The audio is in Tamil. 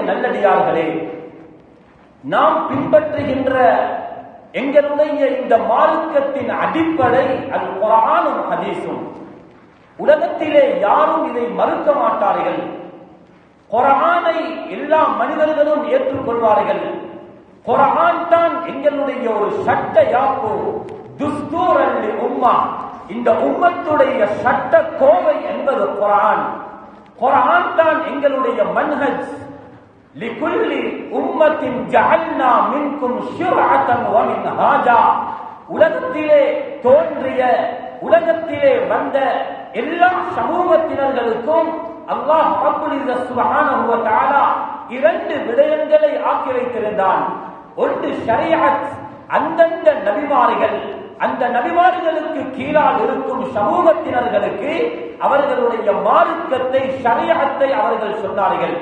நல்லடியார்களே, நாம் பின்பற்றுகின்ற எங்களுடைய இந்த மார்க்கத்தின் அடிப்படை அல் குர்ஆனும் ஹதீஸும். உலகத்திலே யாரும் இதை மறுக்க மாட்டார்கள். குர்ஆனை எல்லா மனிதர்களும் ஏற்றுக்கொள்வார்கள். குர்ஆன் தான் எங்களுடைய ஒரு சட்ட யாப்பு, துஸ்தூரன் லில் உம்மா. இந்த உம்மத்துடைய சட்ட கோவை என்பது குர்ஆன். குர்ஆன் தான் எங்களுடைய மன்ஹஜ். லிகுல்லி உம்மத்தின் ஜஅல்னா மின்கும் ஷிர்அத்தன் வ மின்ஹாஜா. உலகத்திலே தோன்றிய, உலகத்திலே வந்த எல்லா சமூகத்தினர்களுக்கும் அல்லாஹ் ரப்புல் இஸ்ஸத் சுப்ஹானஹு வ தஆலா இரண்டு விடயங்களை ஆக்கி வைத்திருந்தான். ஒன்று ஷரீஅத், அந்தந்த நபிமார்கள், அந்த நபிமார்களுக்கு கீழால் இருக்கும் சமூகத்தினர்களுக்கு அவர்களுடைய மார்க்கத்தை, ஷரீஅத்தை அவர்கள் சொன்னார்கள்.